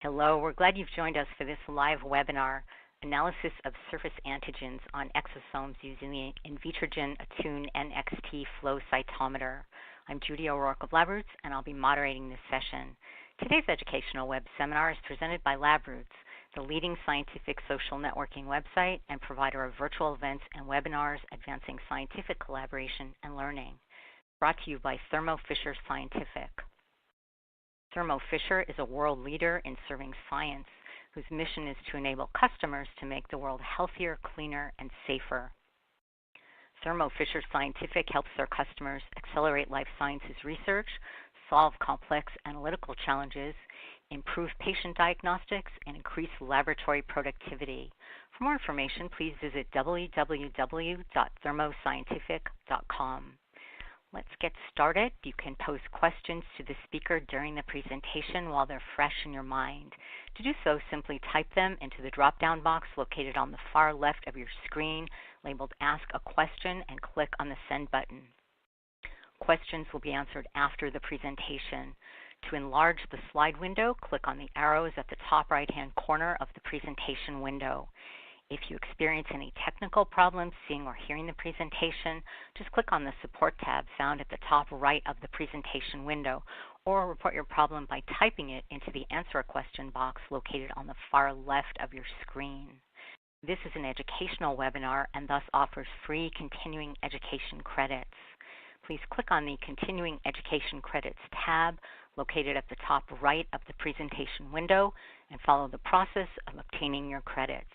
Hello, we're glad you've joined us for this live webinar, Analysis of Surface Antigens on Exosomes using the Invitrogen Attune NxT Flow Cytometer. I'm Judy O'Rourke of LabRoots, and I'll be moderating this session. Today's educational web seminar is presented by LabRoots, the leading scientific social networking website and provider of virtual events and webinars advancing scientific collaboration and learning. Brought to you by Thermo Fisher Scientific. Thermo Fisher is a world leader in serving science, whose mission is to enable customers to make the world healthier, cleaner, and safer. Thermo Fisher Scientific helps their customers accelerate life sciences research, solve complex analytical challenges, improve patient diagnostics, and increase laboratory productivity. For more information, please visit www.thermoscientific.com. Let's get started. You can pose questions to the speaker during the presentation while they're fresh in your mind. To do so, simply type them into the drop-down box located on the far left of your screen labeled Ask a Question and click on the Send button. Questions will be answered after the presentation. To enlarge the slide window, click on the arrows at the top right-hand corner of the presentation window. If you experience any technical problems seeing or hearing the presentation, just click on the Support tab found at the top right of the presentation window, or report your problem by typing it into the Answer a Question box located on the far left of your screen. This is an educational webinar and thus offers free continuing education credits. Please click on the Continuing Education Credits tab located at the top right of the presentation window and follow the process of obtaining your credits.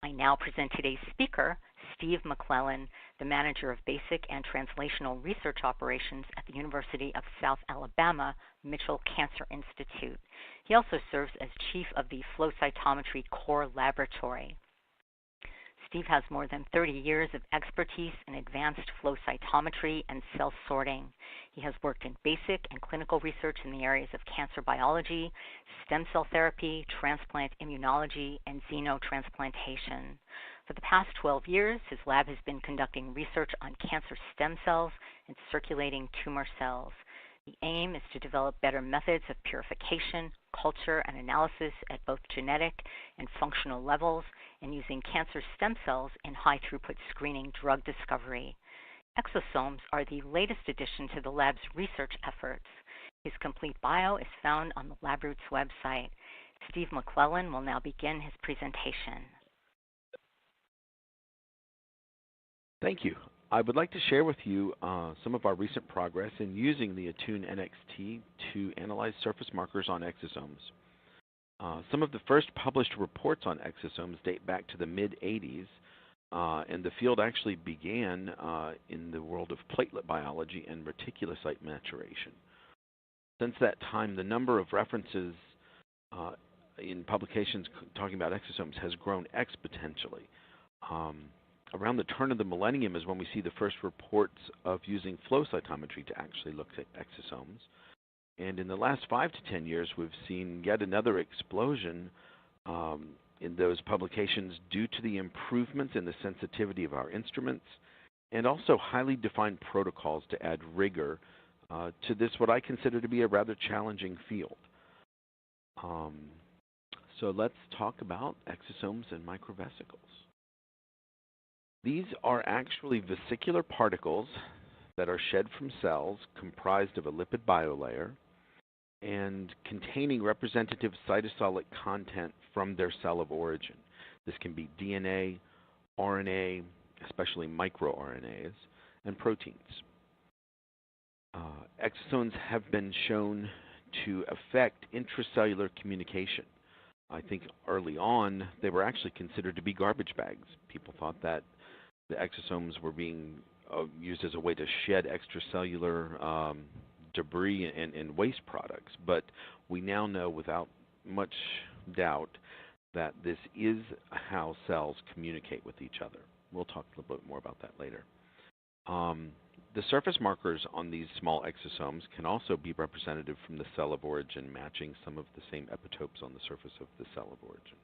I now present today's speaker, Steve McClellan, the Manager of Basic and Translational Research Operations at the University of South Alabama Mitchell Cancer Institute. He also serves as Chief of the Flow Cytometry Core Laboratory. Steve has more than 30 years of expertise in advanced flow cytometry and cell sorting. He has worked in basic and clinical research in the areas of cancer biology, stem cell therapy, transplant immunology, and xenotransplantation. For the past 12 years, his lab has been conducting research on cancer stem cells and circulating tumor cells. The aim is to develop better methods of purification, culture, and analysis at both genetic and functional levels, and using cancer stem cells in high-throughput screening drug discovery. Exosomes are the latest addition to the lab's research efforts. His complete bio is found on the LabRoots website. Steve McClellan will now begin his presentation. Thank you. I would like to share with you some of our recent progress in using the Attune NxT to analyze surface markers on exosomes. Some of the first published reports on exosomes date back to the mid-'80s, and the field actually began in the world of platelet biology and reticulocyte maturation. Since that time, the number of references in publications talking about exosomes has grown exponentially. Around the turn of the millennium is when we see the first reports of using flow cytometry to actually look at exosomes. And in the last 5 to 10 years, we've seen yet another explosion in those publications due to the improvements in the sensitivity of our instruments and also highly defined protocols to add rigor to this, what I consider to be a rather challenging field. So let's talk about exosomes and microvesicles. These are actually vesicular particles that are shed from cells comprised of a lipid biolayer and containing representative cytosolic content from their cell of origin. This can be DNA, RNA, especially microRNAs, and proteins. Exosomes have been shown to affect intracellular communication. I think early on they were actually considered to be garbage bags. People thought that the exosomes were being used as a way to shed extracellular debris and waste products. But we now know without much doubt that this is how cells communicate with each other. We'll talk a little bit more about that later. The surface markers on these small exosomes can also be representative from the cell of origin, matching some of the same epitopes on the surface of the cell of origin.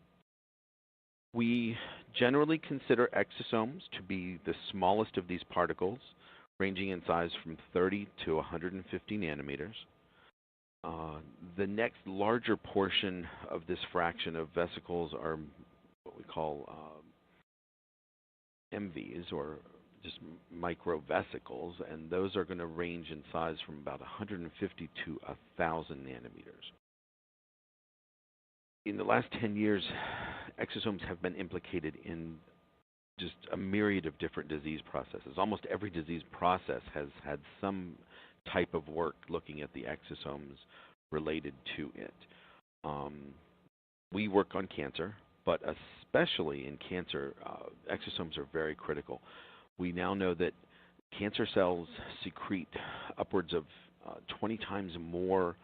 We generally consider exosomes to be the smallest of these particles, ranging in size from 30 to 150 nanometers. The next larger portion of this fraction of vesicles are what we call MVs, or just microvesicles, and those are going to range in size from about 150 to 1,000 nanometers. In the last 10 years, exosomes have been implicated in just a myriad of different disease processes. Almost every disease process has had some type of work looking at the exosomes related to it. We work on cancer, but especially in cancer, exosomes are very critical. We now know that cancer cells secrete upwards of 20 times more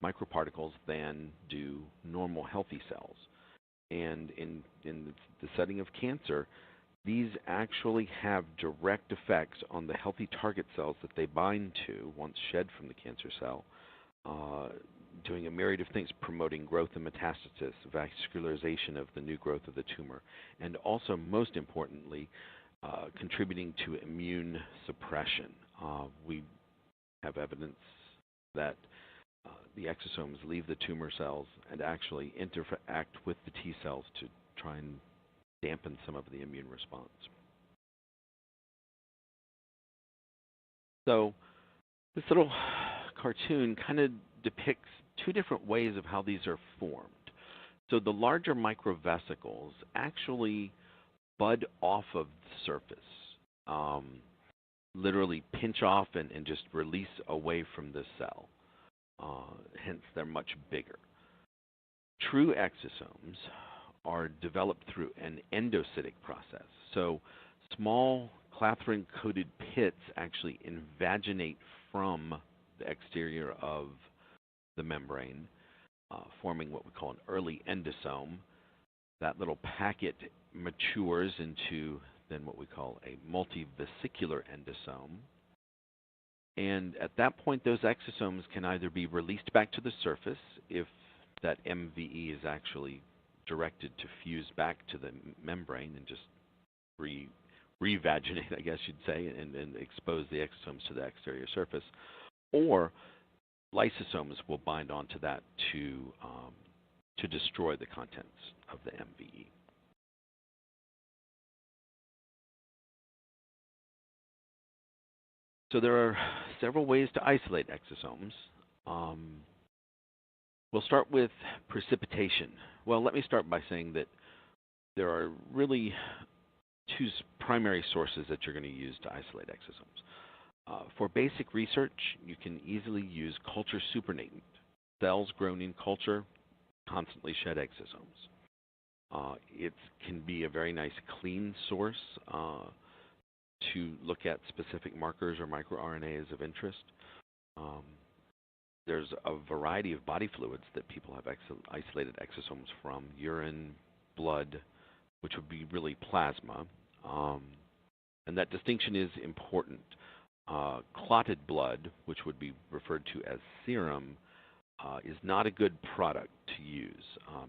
microparticles than do normal healthy cells. And in the setting of cancer, these actually have direct effects on the healthy target cells that they bind to once shed from the cancer cell, doing a myriad of things, promoting growth and metastasis, vascularization of the new growth of the tumor, and also, most importantly, contributing to immune suppression. We have evidence that the exosomes leave the tumor cells and actually interact with the T cells to try and dampen some of the immune response. So this little cartoon kind of depicts two different ways of how these are formed. So the larger microvesicles actually bud off of the surface, literally pinch off and just release away from the cell. Hence, they're much bigger. True exosomes are developed through an endocytic process. So small clathrin-coated pits actually invaginate from the exterior of the membrane, forming what we call an early endosome. That little packet matures into then what we call a multivesicular endosome. And at that point, those exosomes can either be released back to the surface if that MVE is actually directed to fuse back to the membrane and just revaginate, I guess you'd say, and expose the exosomes to the exterior surface, or lysosomes will bind onto that to destroy the contents of the MVE. So there are several ways to isolate exosomes. We'll start with precipitation. Well, let me start by saying that there are really two primary sources that you're going to use to isolate exosomes. For basic research, you can easily use culture supernatant. Cells grown in culture constantly shed exosomes. It can be a very nice clean source to look at specific markers or microRNAs of interest. There's a variety of body fluids that people have isolated exosomes from: urine, blood, which would be really plasma. And that distinction is important. Clotted blood, which would be referred to as serum, is not a good product to use.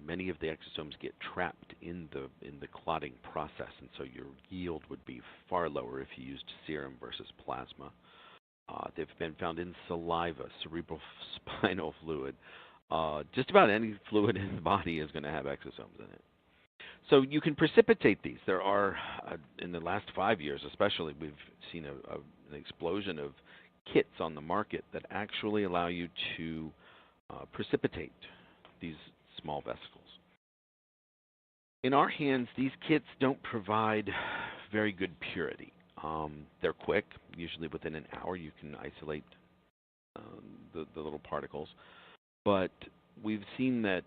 Many of the exosomes get trapped in the clotting process, and so your yield would be far lower if you used serum versus plasma. They've been found in saliva, cerebrospinal fluid. Just about any fluid in the body is going to have exosomes in it. So you can precipitate these. There are, in the last 5 years especially, we've seen an explosion of kits on the market that actually allow you to precipitate these small vesicles. In our hands, these kits don't provide very good purity. They're quick. Usually within an hour you can isolate the little particles. But we've seen that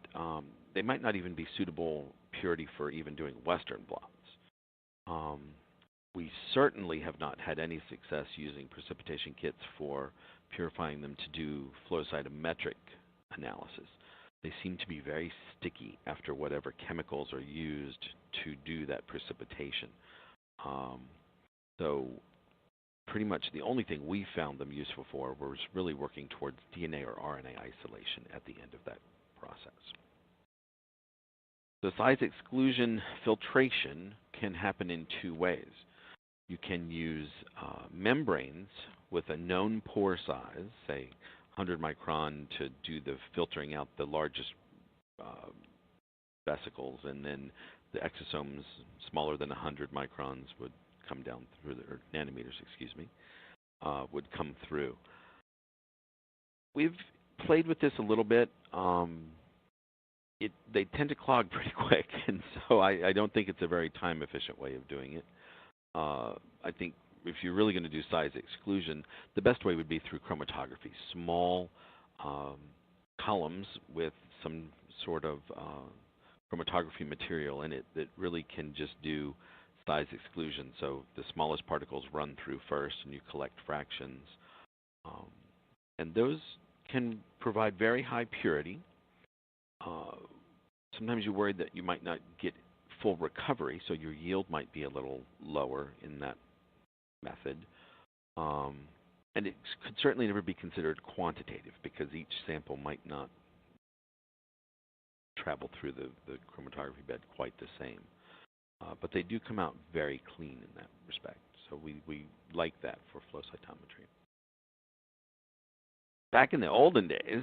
they might not even be suitable purity for even doing Western blots. We certainly have not had any success using precipitation kits for purifying them to do flow cytometric analysis. They seem to be very sticky after whatever chemicals are used to do that precipitation. So pretty much the only thing we found them useful for was really working towards DNA or RNA isolation at the end of that process. So size exclusion filtration can happen in two ways. You can use membranes with a known pore size, say 100 micron to do the filtering out the largest vesicles, and then the exosomes smaller than 100 microns would come down through, or nanometers, excuse me, would come through. We've played with this a little bit. They tend to clog pretty quick, and so I don't think it's a very time-efficient way of doing it. I think if you're really going to do size exclusion, the best way would be through chromatography. Small columns with some sort of chromatography material in it that really can just do size exclusion. So the smallest particles run through first, and you collect fractions. And those can provide very high purity. Sometimes you're worried that you might not get full recovery, so your yield might be a little lower in that method. And it could certainly never be considered quantitative, because each sample might not travel through the chromatography bed quite the same. But they do come out very clean in that respect. So we like that for flow cytometry. Back in the olden days,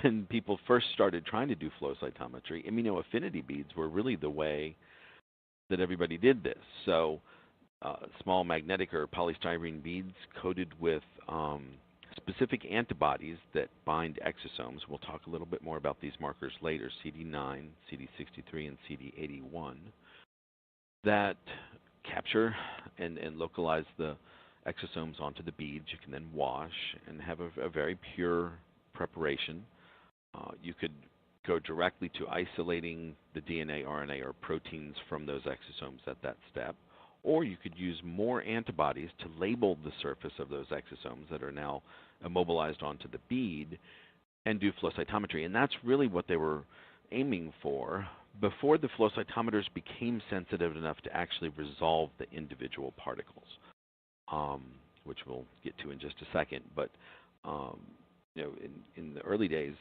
when people first started trying to do flow cytometry, immunoaffinity beads were really the way that everybody did this. So small magnetic or polystyrene beads coated with specific antibodies that bind exosomes. We'll talk a little bit more about these markers later, CD9, CD63, and CD81, that capture and localize the exosomes onto the beads. You can then wash and have a very pure preparation. You could go directly to isolating the DNA, RNA, or proteins from those exosomes at that step, or you could use more antibodies to label the surface of those exosomes that are now immobilized onto the bead and do flow cytometry. And that's really what they were aiming for before the flow cytometers became sensitive enough to actually resolve the individual particles, which we'll get to in just a second. But in the early days,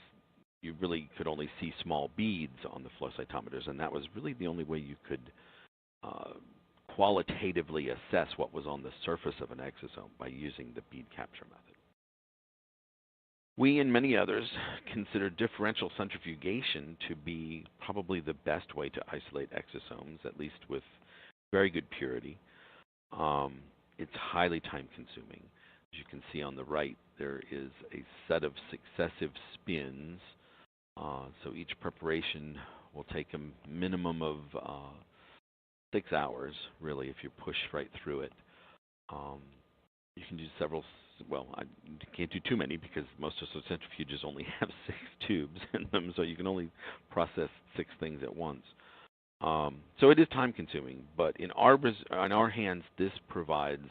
you really could only see small beads on the flow cytometers, and that was really the only way you could qualitatively assess what was on the surface of an exosome, by using the bead capture method. We and many others consider differential centrifugation to be probably the best way to isolate exosomes, at least with very good purity. It's highly time-consuming. As you can see on the right, there is a set of successive spins. So each preparation will take a minimum of 6 hours, really, if you push right through it. You can do several, well, I can't do too many because most of the centrifuges only have 6 tubes in them, so you can only process 6 things at once. So it is time-consuming, but in our hands, this provides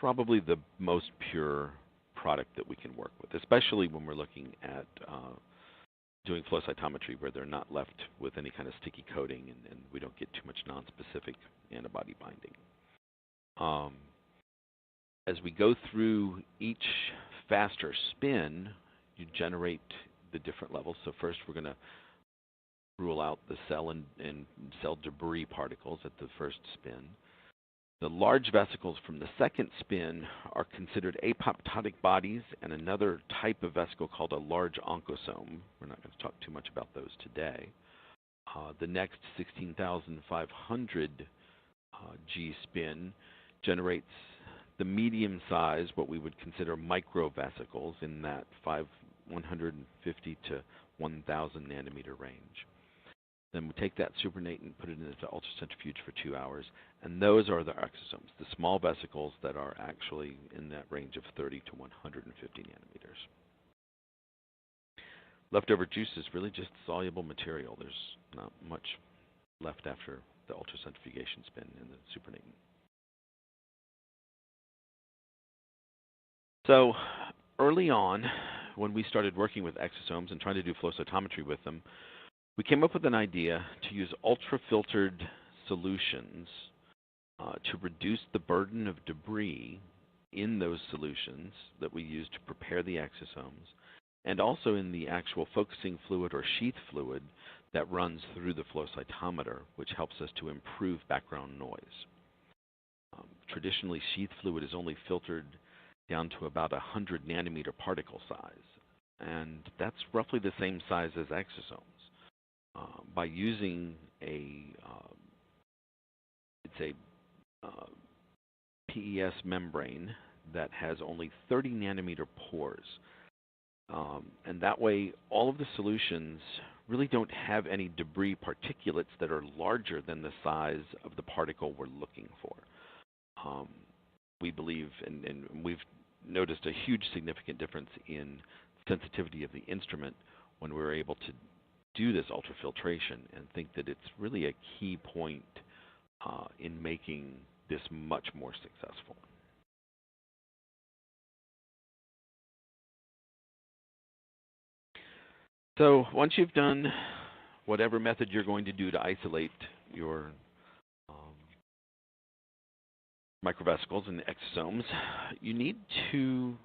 probably the most pure product that we can work with, especially when we're looking at doing flow cytometry where they're not left with any kind of sticky coating, and we don't get too much non-specific antibody binding. As we go through each faster spin, you generate the different levels. So first we're going to rule out the cell and cell debris particles at the first spin. The large vesicles from the second spin are considered apoptotic bodies, and another type of vesicle called a large oncosome. We're not going to talk too much about those today. The next 16,500 G spin generates the medium size, what we would consider microvesicles, in that 150 to 1,000 nanometer range. Then we take that supernate and put it into the ultracentrifuge for 2 hours, and those are the exosomes, the small vesicles that are actually in that range of 30 to 150 nanometers. Leftover juice is really just soluble material. There's not much left after the ultracentrifugation spin in the supernate. So early on, when we started working with exosomes and trying to do flow cytometry with them, we came up with an idea to use ultrafiltered solutions to reduce the burden of debris in those solutions that we use to prepare the exosomes, and also in the actual focusing fluid or sheath fluid that runs through the flow cytometer, which helps us to improve background noise. Traditionally, sheath fluid is only filtered down to about 100 nanometer particle size. And that's roughly the same size as exosomes. By using it's a PES membrane that has only 30 nanometer pores. And that way, all of the solutions really don't have any debris particulates that are larger than the size of the particle we're looking for. We believe, and we've noticed a huge significant difference in sensitivity of the instrument when we're able to do this ultrafiltration, and think that it's really a key point in making this much more successful. So once you've done whatever method you're going to do to isolate your microvesicles and exosomes, you need to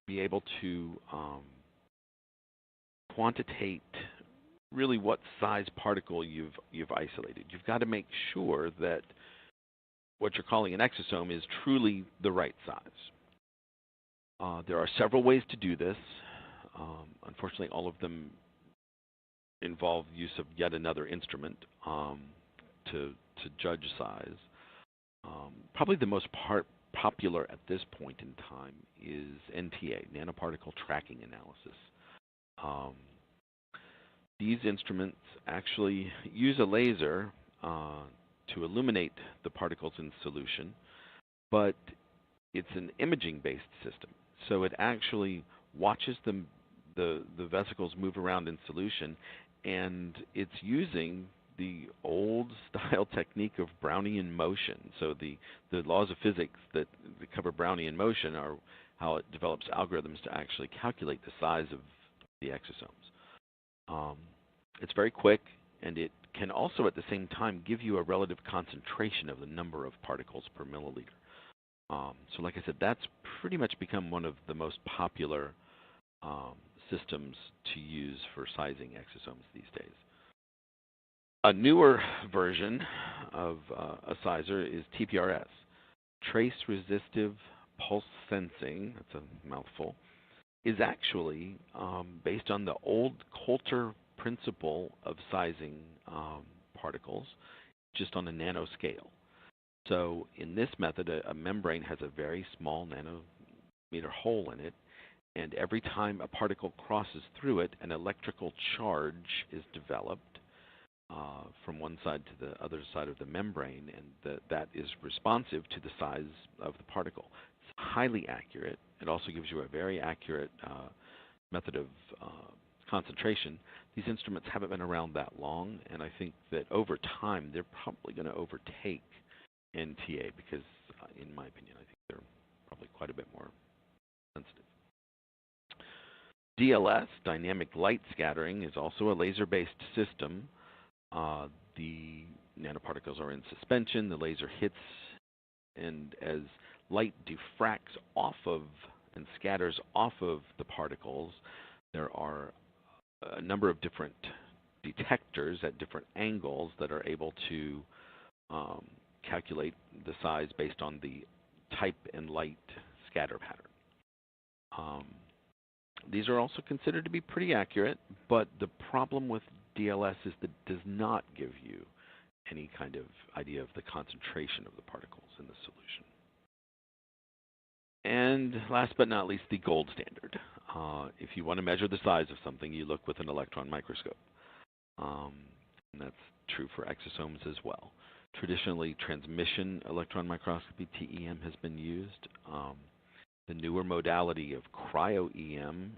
be able to quantitate really what size particle you've isolated. You've got to make sure that what you're calling an exosome is truly the right size. There are several ways to do this. Unfortunately, all of them involve use of yet another instrument to judge size. Probably the most popular at this point in time is NTA, nanoparticle tracking analysis. These instruments actually use a laser to illuminate the particles in solution, but it's an imaging-based system. So it actually watches the vesicles move around in solution, and it's using the old-style technique of Brownian motion. So the laws of physics that cover Brownian motion are how it develops algorithms to actually calculate the size of the exosomes. It's very quick, and it can also at the same time give you a relative concentration of the number of particles per milliliter. So like I said, that's pretty much become one of the most popular systems to use for sizing exosomes these days. A newer version of a sizer is TPRS, Trace Resistive Pulse Sensing, that's a mouthful, is actually based on the old Coulter principle of sizing particles, just on a nanoscale. So in this method, a membrane has a very small nanometer hole in it, and every time a particle crosses through it, an electrical charge is developed from one side to the other side of the membrane, and that is responsive to the size of the particle. It's highly accurate. It also gives you a very accurate method of concentration. These instruments haven't been around that long, and I think that over time they're probably going to overtake NTA because, in my opinion, I think they're probably quite a bit more sensitive. DLS, dynamic light scattering, is also a laser-based system. The nanoparticles are in suspension, the laser hits, and as light diffracts off of and scatters off of the particles, there are a number of different detectors at different angles that are able to calculate the size based on the type and light scatter pattern. These are also considered to be pretty accurate, but the problem with DLS is that it does not give you any kind of idea of the concentration of the particles in the solution. And last but not least, the gold standard. If you want to measure the size of something, you look with an electron microscope. And that's true for exosomes as well. Traditionally, transmission electron microscopy, TEM, has been used. The newer modality of cryo-EM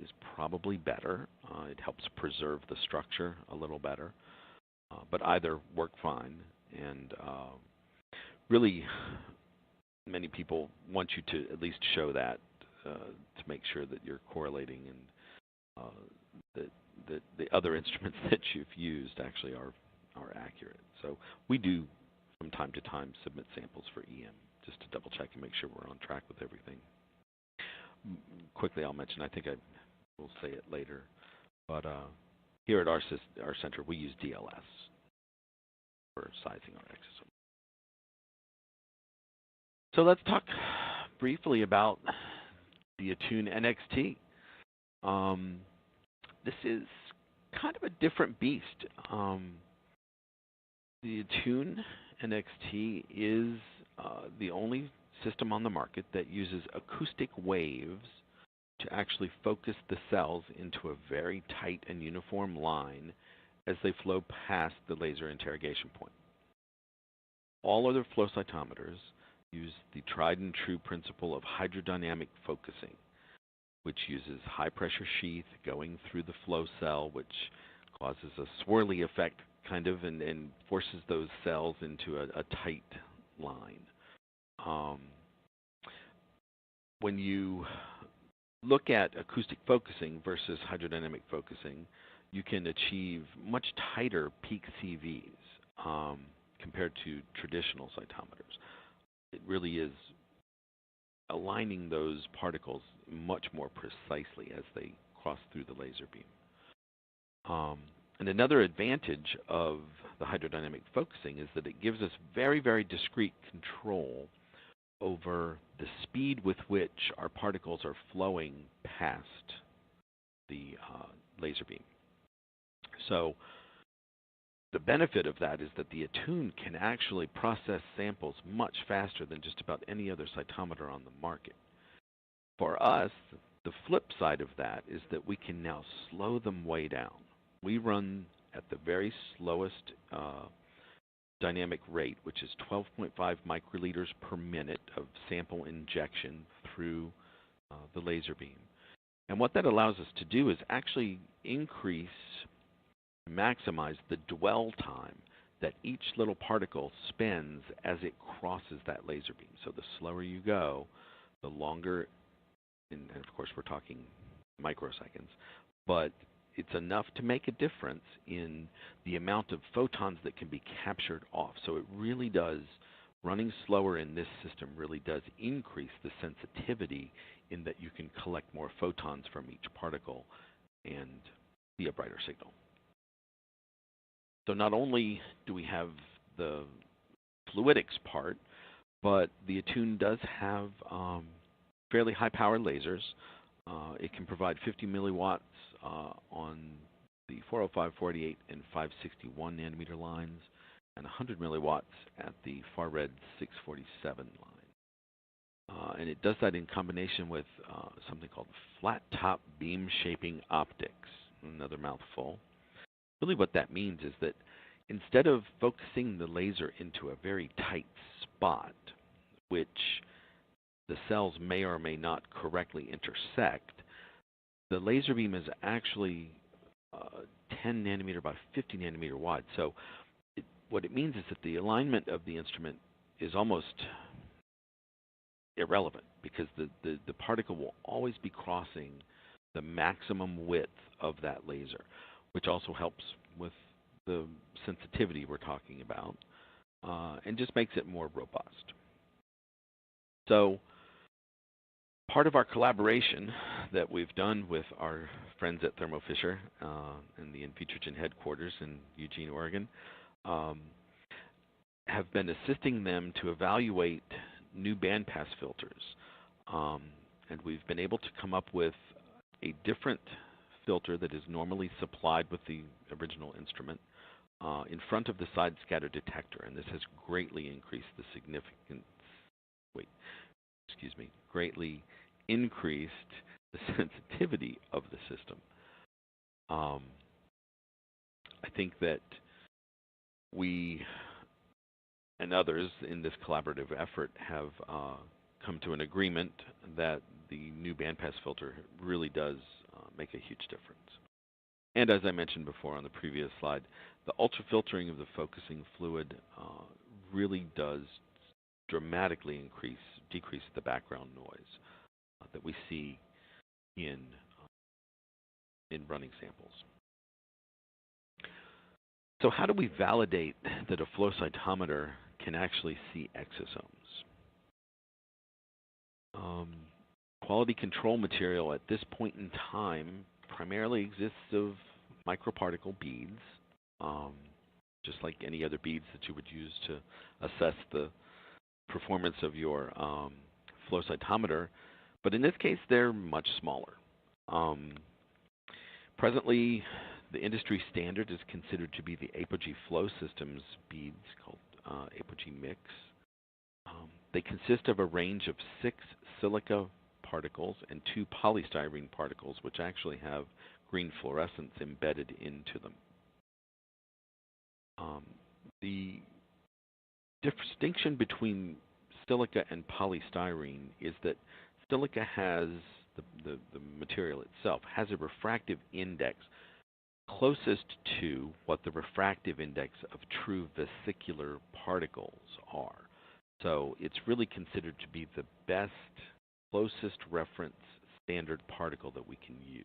is probably better. It helps preserve the structure a little better. But either work fine. And really, many people want you to at least show that to make sure that you're correlating and that the other instruments that you've used actually are accurate. So we do from time to time submit samples for EM just to double check and make sure we're on track with everything. Quickly, I'll mention, I think I will say it later, but here at our center, we use DLS for sizing our exosomes. So let's talk briefly about the Attune NxT. This is kind of a different beast. The Attune NxT is the only system on the market that uses acoustic waves to actually focus the cells into a very tight and uniform line as they flow past the laser interrogation point. All other flow cytometers use the tried and true principle of hydrodynamic focusing, which uses high pressure sheath going through the flow cell, which causes a swirly effect kind of and forces those cells into a tight line. When you look at acoustic focusing versus hydrodynamic focusing, you can achieve much tighter peak CVs compared to traditional cytometers. It really is aligning those particles much more precisely as they cross through the laser beam. And another advantage of the hydrodynamic focusing is that it gives us very, very discrete control over the speed with which our particles are flowing past the laser beam. So the benefit of that is that the Attune can actually process samples much faster than just about any other cytometer on the market. For us, the flip side of that is that we can now slow them way down. We run at the very slowest dynamic rate, which is 12.5 microliters per minute of sample injection through the laser beam. And what that allows us to do is actually increase, maximize the dwell time that each little particle spends as it crosses that laser beam. So the slower you go, the longer, and of course we're talking microseconds, but it's enough to make a difference in the amount of photons that can be captured off. So it really does, running slower in this system really does increase the sensitivity in that you can collect more photons from each particle and see a brighter signal. So not only do we have the fluidics part, but the Attune does have fairly high-powered lasers. It can provide 50 milliwatts on the 405, 48, and 561 nanometer lines, and 100 milliwatts at the far red 647 line. And it does that in combination with something called flat top beam shaping optics, another mouthful. Really what that means is that instead of focusing the laser into a very tight spot, which the cells may or may not correctly intersect, the laser beam is actually 10 nanometer by 50 nanometer wide. So what it means is that the alignment of the instrument is almost irrelevant because the particle will always be crossing the maximum width of that laser, which also helps with the sensitivity we're talking about and just makes it more robust. So part of our collaboration that we've done with our friends at Thermo Fisher and the Invitrogen headquarters in Eugene, Oregon, have been assisting them to evaluate new bandpass filters. And we've been able to come up with a different filter that is normally supplied with the original instrument in front of the side scatter detector, and this has greatly increased the greatly increased the sensitivity of the system. I think that we and others in this collaborative effort have come to an agreement that the new bandpass filter really does make a huge difference. And as I mentioned before on the previous slide, the ultrafiltering of the focusing fluid really does dramatically decrease the background noise that we see in running samples. So how do we validate that a flow cytometer can actually see exosomes? Quality control material at this point in time primarily exists of microparticle beads, just like any other beads that you would use to assess the performance of your flow cytometer. But in this case, they're much smaller. Presently, the industry standard is considered to be the Apogee Flow Systems beads called Apogee Mix. They consist of a range of 6 silica particles and 2 polystyrene particles, which actually have green fluorescence embedded into them. The distinction between silica and polystyrene is that silica has, the material itself, has a refractive index closest to what the refractive index of true vesicular particles are. So it's really considered to be the best, closest reference standard particle that we can use.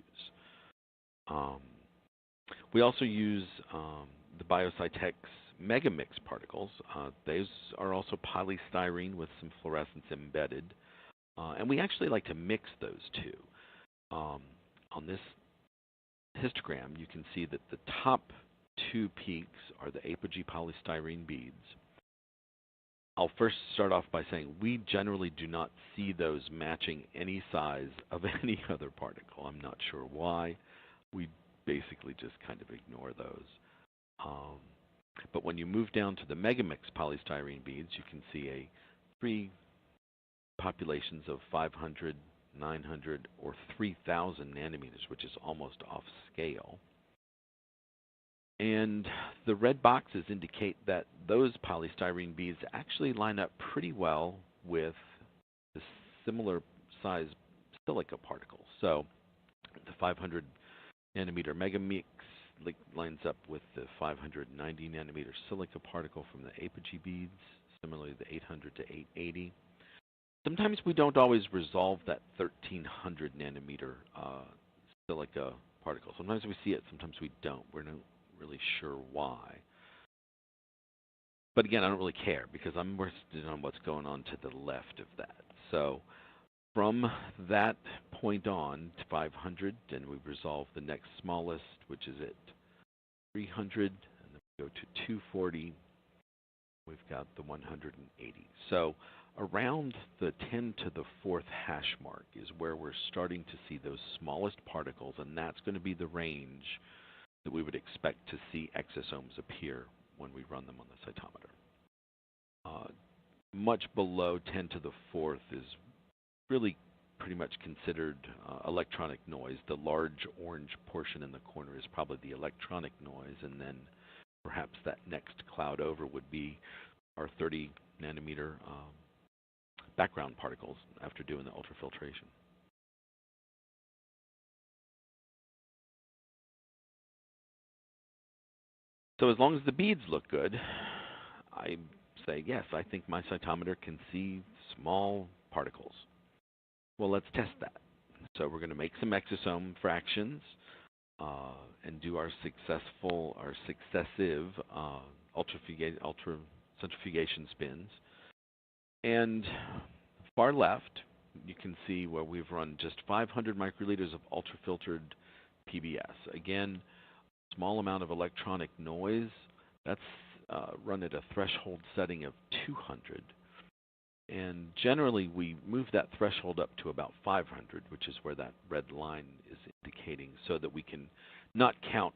We also use the Biocytex Megamix particles. Those are also polystyrene with some fluorescence embedded. And we actually like to mix those two. On this histogram, you can see that the top 2 peaks are the Apogee polystyrene beads. I'll first start off by saying we generally do not see those matching any size of any other particle. I'm not sure why. We basically just kind of ignore those. But when you move down to the Megamix polystyrene beads, you can see 3 populations of 500, 900, or 3,000 nanometers, which is almost off scale. And the red boxes indicate that those polystyrene beads actually line up pretty well with the similar size silica particles. So the 500 nanometer Megamix lines up with the 590 nanometer silica particle from the Apogee beads, similarly the 800 to 880. Sometimes we don't always resolve that 1300 nanometer silica particle. Sometimes we see it, sometimes we don't. We're not really sure why. But again, I don't really care because I'm interested on what's going on to the left of that. So from that point on to 500, and we resolve the next smallest, which is at 300, and then we go to 240. We've got the 180. So around the 10 to the 4th hash mark is where we're starting to see those smallest particles, and that's going to be the range that we would expect to see exosomes appear when we run them on the cytometer. Much below 10 to the 4th is really pretty much considered electronic noise. The large orange portion in the corner is probably the electronic noise, and then perhaps that next cloud over would be our 30 nanometer background particles after doing the ultrafiltration. So as long as the beads look good, I say, yes, I think my cytometer can see small particles. Well, let's test that. So we're going to make some exosome fractions and do our successive ultracentrifugation spins. And far left, you can see where we've run just 500 microliters of ultrafiltered PBS. Again, small amount of electronic noise. That's run at a threshold setting of 200. And generally, we move that threshold up to about 500, which is where that red line is indicating, so that we can not count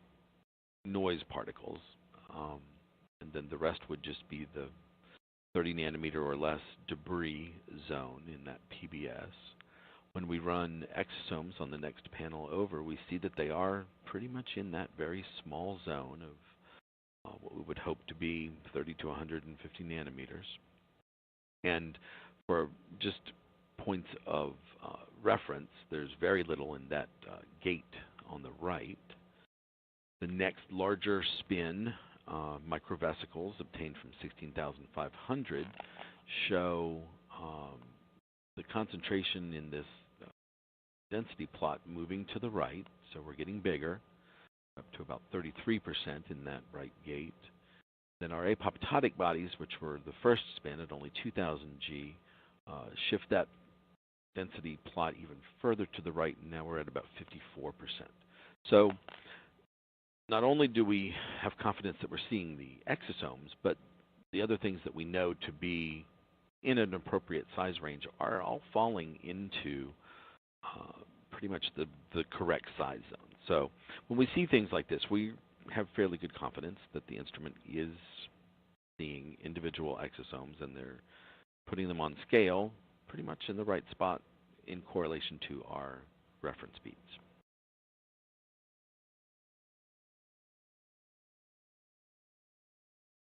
noise particles. And then the rest would just be the 30 nanometer or less debris zone in that PBS. When we run exosomes on the next panel over, we see that they are pretty much in that very small zone of what we would hope to be 30 to 150 nanometers. And for just points of reference, there's very little in that gate on the right. The next larger spin, microvesicles obtained from 16,500, show the concentration in this density plot moving to the right, so we're getting bigger, up to about 33% in that right gate. Then our apoptotic bodies, which were the first spin at only 2,000 G, shift that density plot even further to the right, and now we're at about 54%. So not only do we have confidence that we're seeing the exosomes, but the other things that we know to be in an appropriate size range are all falling into pretty much the correct size zone. So when we see things like this, we have fairly good confidence that the instrument is seeing individual exosomes, and they're putting them on scale pretty much in the right spot in correlation to our reference beads.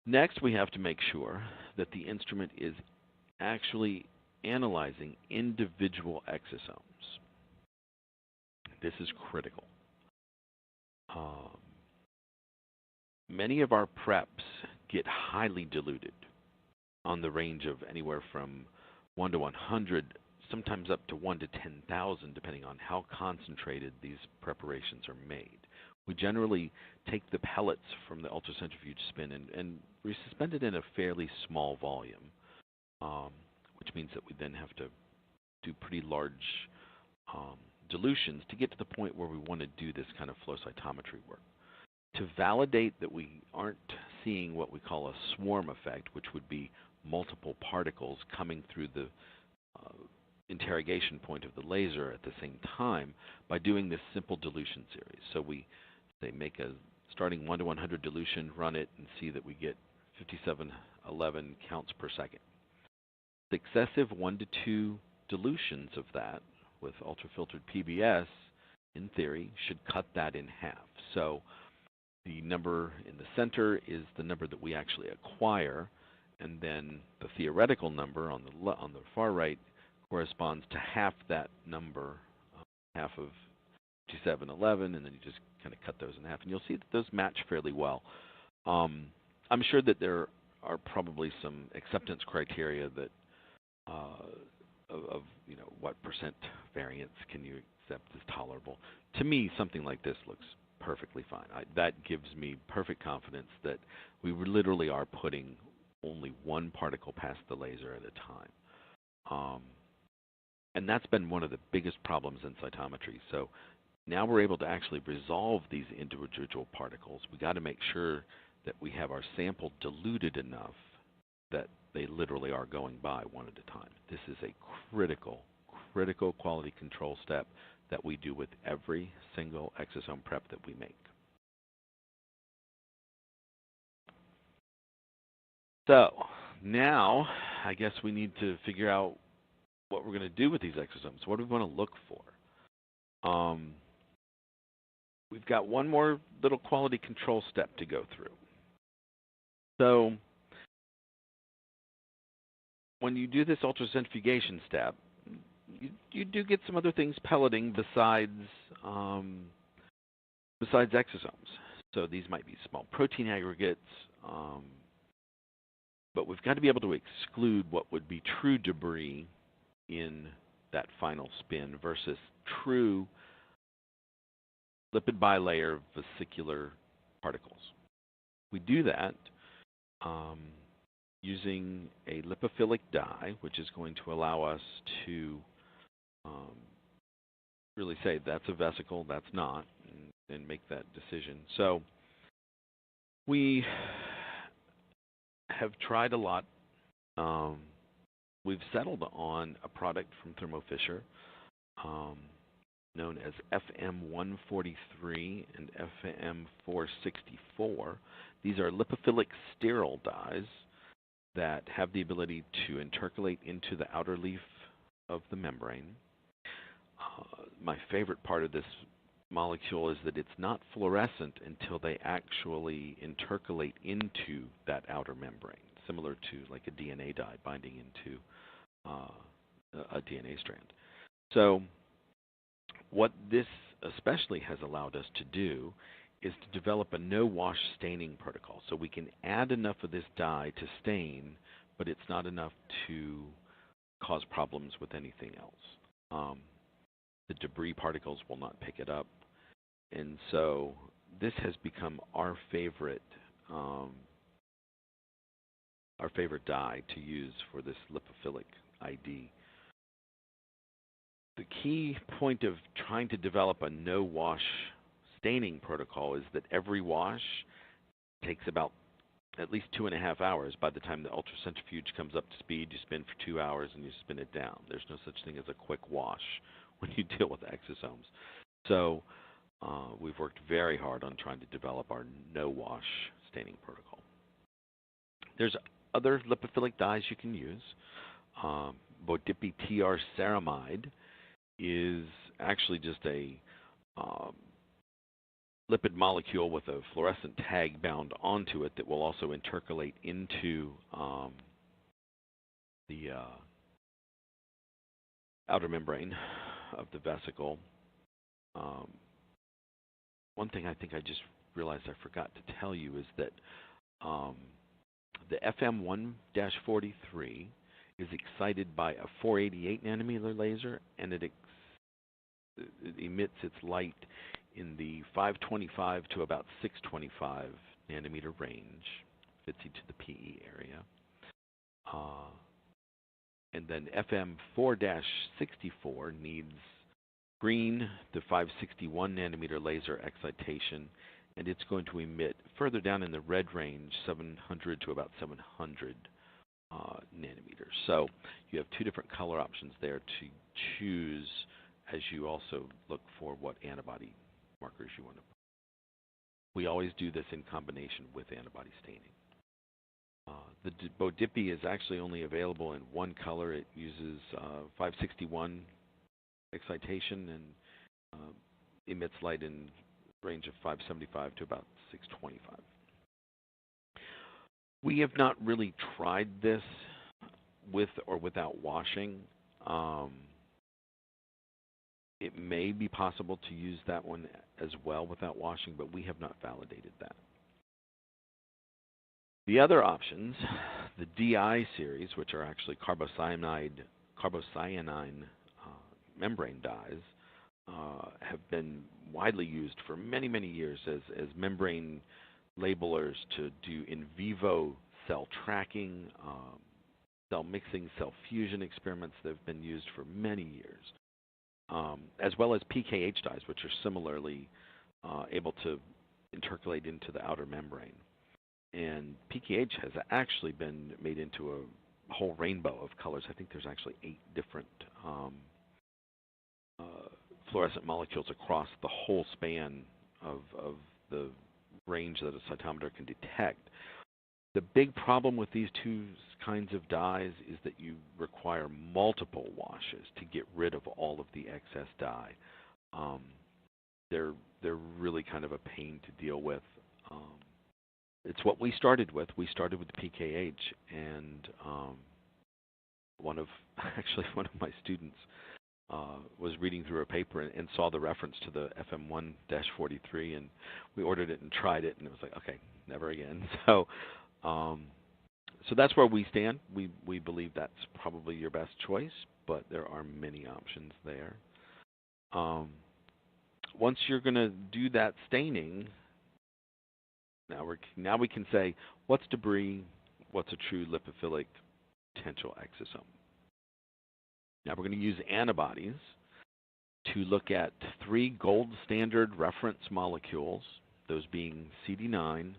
Next, we have to make sure that the instrument is actually analyzing individual exosomes. This is critical. Many of our preps get highly diluted on the range of anywhere from 1 to 100, sometimes up to 1 to 10,000, depending on how concentrated these preparations are made. We generally take the pellets from the ultracentrifuge spin and resuspend it in a fairly small volume, which means that we then have to do pretty large dilutions to get to the point where we want to do this kind of flow cytometry work. To validate that we aren't seeing what we call a swarm effect, which would be multiple particles coming through the interrogation point of the laser at the same time, by doing this simple dilution series. So we say make a starting 1 to 100 dilution, run it, and see that we get 5711 counts per second. Successive 1 to 2 dilutions of that with ultrafiltered PBS, in theory, should cut that in half. So the number in the center is the number that we actually acquire, and then the theoretical number on the far right corresponds to half that number, half of 5711, and then you just kind of cut those in half, and you'll see that those match fairly well. I'm sure that there are probably some acceptance criteria that of what percent variance can you accept as tolerable. To me, something like this looks perfectly fine. That gives me perfect confidence that we literally are putting only one particle past the laser at a time. And that's been one of the biggest problems in cytometry. So now we're able to actually resolve these individual particles. We've got to make sure that we have our sample diluted enough that they literally are going by one at a time. This is a critical quality control step that we do with every single exosome prep that we make. So now I guess we need to figure out what we're going to do with these exosomes. What do we want to look for? We've got one more little quality control step to go through. So when you do this ultracentrifugation step, you do get some other things pelleting besides exosomes. So these might be small protein aggregates, but we've got to be able to exclude what would be true debris in that final spin versus true lipid bilayer vesicular particles. We do that using a lipophilic dye, which is going to allow us to really say that's a vesicle, that's not, and make that decision. So we have tried a lot. We've settled on a product from Thermo Fisher known as FM143 and FM464. These are lipophilic sterile dyes that have the ability to intercalate into the outer leaf of the membrane. My favorite part of this molecule is that it's not fluorescent until they actually intercalate into that outer membrane, similar to like a DNA dye binding into a DNA strand. So what this especially has allowed us to do is to develop a no-wash staining protocol. So we can add enough of this dye to stain, but it's not enough to cause problems with anything else. The debris particles will not pick it up. And so this has become our favorite dye to use for this lipophilic ID. The key point of trying to develop a no-wash staining protocol is that every wash takes about at least 2.5 hours. By the time the ultracentrifuge comes up to speed, you spin for 2 hours and you spin it down. There's no such thing as a quick wash when you deal with exosomes. So we've worked very hard on trying to develop our no-wash staining protocol. There's other lipophilic dyes you can use. Bodipi TR ceramide is actually just a lipid molecule with a fluorescent tag bound onto it that will also intercalate into the outer membrane of the vesicle. One thing I think I just realized I forgot to tell you is that the FM1-43 is excited by a 488 nanometer laser, and it emits its light in the 525 to about 625 nanometer range, fits into the PE area. And then FM4-64 needs green, the 561 nanometer laser excitation, and it's going to emit further down in the red range, 700 to about 700 nanometers. So you have two different color options there to choose as you also look for what antibody markers you want to put. We always do this in combination with antibody staining. The Bodipi is actually only available in one color. It uses 561 excitation and emits light in range of 575 to about 625. We have not really tried this with or without washing. It may be possible to use that one as well without washing, but we have not validated that. The other options, the DI series, which are actually carbocyanine membrane dyes, have been widely used for many, many years as membrane labelers to do in vivo cell tracking, cell mixing, cell fusion experiments that have been used for many years, as well as PKH dyes, which are similarly able to intercalate into the outer membrane. And PKH has actually been made into a whole rainbow of colors. I think there's actually 8 different fluorescent molecules across the whole span of the range that a cytometer can detect. The big problem with these two kinds of dyes is that you require multiple washes to get rid of all of the excess dye. They're really kind of a pain to deal with. It's what we started with. We started with the PKH, and one of my students was reading through a paper and saw the reference to the FM1-43, and we ordered it and tried it, and it was like, okay, never again. So that's where we stand. We believe that's probably your best choice, but there are many options there. Once you're going to do that staining, now we can say, what's debris, what's a true lipophilic potential exosome? Now we're going to use antibodies to look at 3 gold standard reference molecules, those being CD9,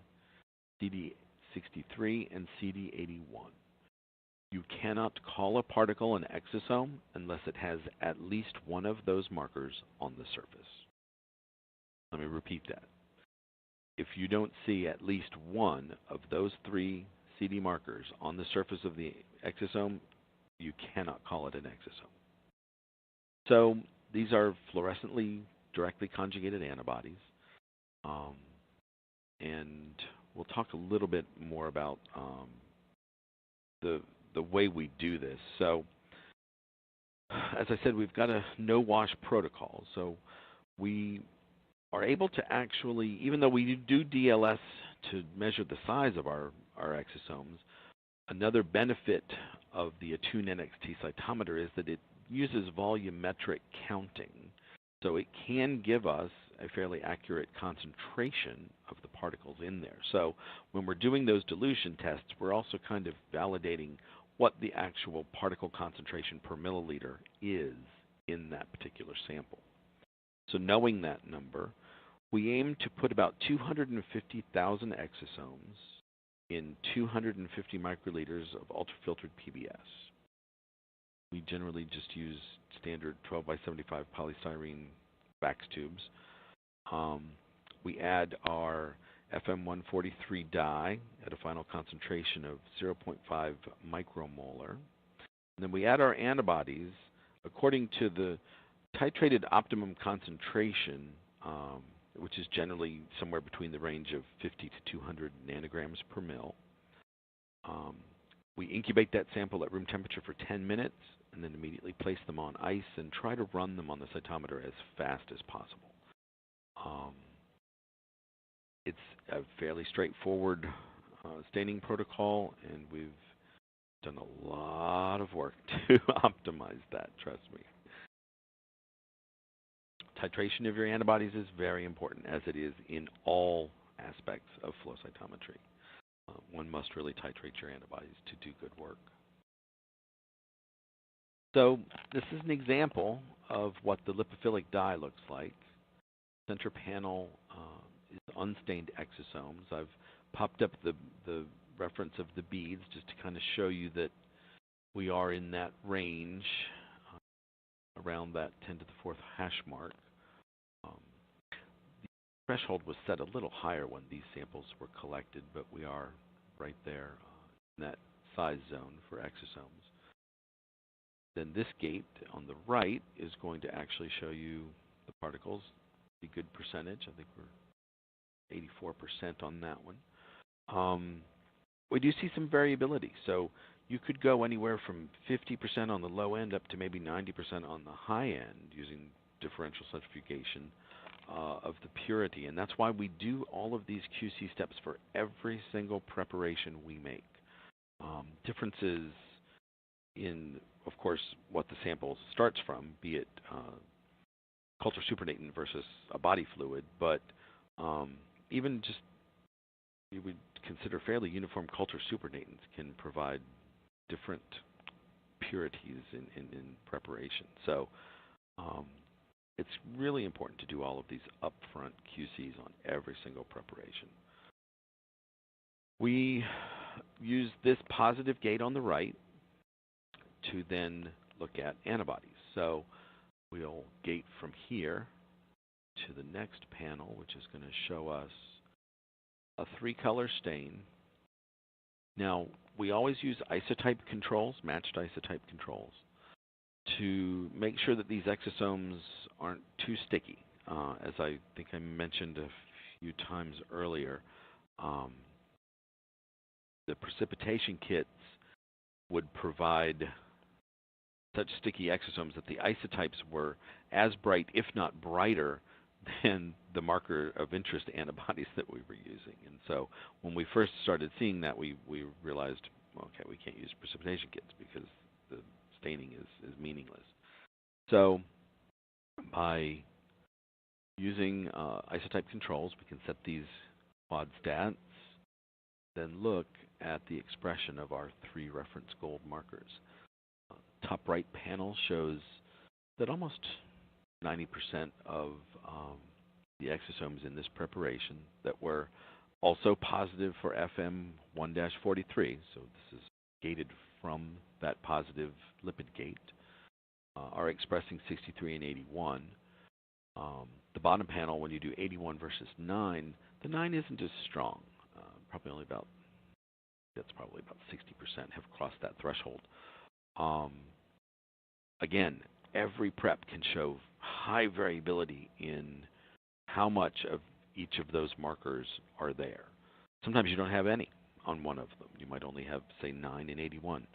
CD63, and CD81. You cannot call a particle an exosome unless it has at least one of those markers on the surface. Let me repeat that. If you don't see at least one of those 3 CD markers on the surface of the exosome, you cannot call it an exosome. So these are fluorescently directly conjugated antibodies. And we'll talk a little bit more about the way we do this. So as I said, we've got a no-wash protocol. So we are able to actually, even though we do DLS to measure the size of our exosomes, another benefit of the Attune NxT cytometer is that it uses volumetric counting. So it can give us a fairly accurate concentration of the particles in there. So when we're doing those dilution tests, we're also kind of validating what the actual particle concentration per milliliter is in that particular sample. So knowing that number, we aim to put about 250,000 exosomes in 250 microliters of ultrafiltered PBS. we generally just use standard 12 by 75 polystyrene wax tubes. We add our FM143 dye at a final concentration of 0.5 micromolar. And then we add our antibodies according to the titrated optimum concentration, which is generally somewhere between the range of 50 to 200 nanograms per mil. We incubate that sample at room temperature for 10 minutes and then immediately place them on ice and try to run them on the cytometer as fast as possible. It's a fairly straightforward staining protocol, and we've done a lot of work to optimize that, trust me. Titration of your antibodies is very important, as it is in all aspects of flow cytometry. One must really titrate your antibodies to do good work. So this is an example of what the lipophilic dye looks like. Center panel is unstained exosomes. I've popped up the reference of the beads just to kind of show you that we are in that range, around that 10 to the 4th hash mark. The threshold was set a little higher when these samples were collected, but we are right there in that size zone for exosomes. Then this gate on the right is going to actually show you the particles, a good percentage. I think we're 84% on that one. We do see some variability, so you could go anywhere from 50% on the low end up to maybe 90% on the high end using differential centrifugation of the purity, and that's why we do all of these QC steps for every single preparation we make. Differences in, of course, what the sample starts from, be it culture supernatant versus a body fluid, but even just you would consider fairly uniform culture supernatants can provide different purities in preparation. So it's really important to do all of these upfront QCs on every single preparation. We use this positive gate on the right to then look at antibodies. So we'll gate from here to the next panel, which is going to show us a 3-color stain. Now, we always use isotype controls, matched isotype controls, to make sure that these exosomes aren't too sticky. As I think I mentioned a few times earlier, the precipitation kits would provide such sticky exosomes that the isotypes were as bright, if not brighter, than the marker of interest antibodies that we were using. And so when we first started seeing that, we realized, okay, we can't use precipitation kits because the staining is meaningless. So by using isotype controls, we can set these quad stats, then look at the expression of our 3 reference gold markers. Top right panel shows that almost 90% of the exosomes in this preparation that were also positive for FM1-43, so this is gated from that positive lipid gate, are expressing 63 and 81. The bottom panel, when you do 81 versus 9, the 9 isn't as strong. Probably about 60% have crossed that threshold. Again, every prep can show high variability in how much of each of those markers are there. Sometimes you don't have any on one of them. You might only have, say, 9 and 81.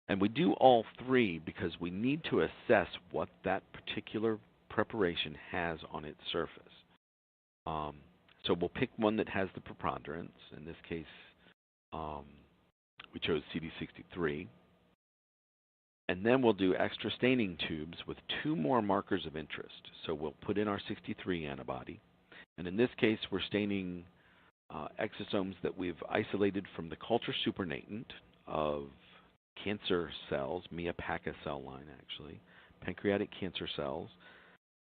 And we do all 3 because we need to assess what that particular preparation has on its surface. So we'll pick one that has the preponderance. In this case, we chose CD63. And then we'll do extra staining tubes with 2 more markers of interest. So we'll put in our 63 antibody. And in this case, we're staining exosomes that we've isolated from the culture supernatant of cancer cells, Mia Paca cell line actually, pancreatic cancer cells.